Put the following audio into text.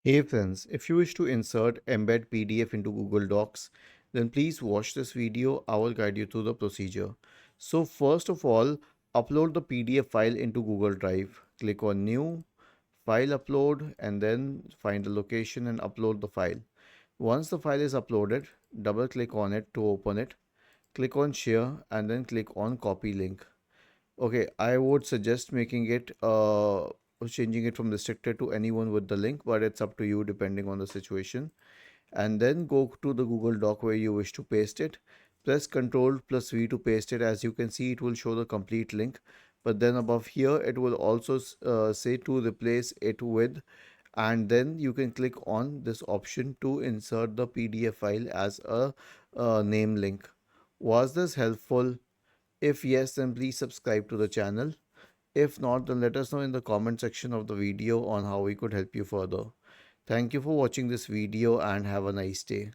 Hey friends, if you wish to insert embed PDF into Google Docs, then please watch this video. I will guide you through the procedure. So first of all, upload the PDF file into Google Drive. Click on New, File Upload, and then find the location and upload the file. Once the file is uploaded, double click on it to open it. Click on Share and then click on Copy Link. Okay, I would suggest making it changing it from restricted to anyone with the link, but it's up to you depending on the situation. And then go to the Google Doc where you wish to paste it. Press Ctrl plus V to paste it. As you can see, it will show the complete link. But then above here, it will also say to replace it with, and then you can click on this option to insert the PDF file as a name link. Was this helpful? If yes, then please subscribe to the channel. If not, then let us know in the comment section of the video on how we could help you further. Thank you for watching this video and have a nice day.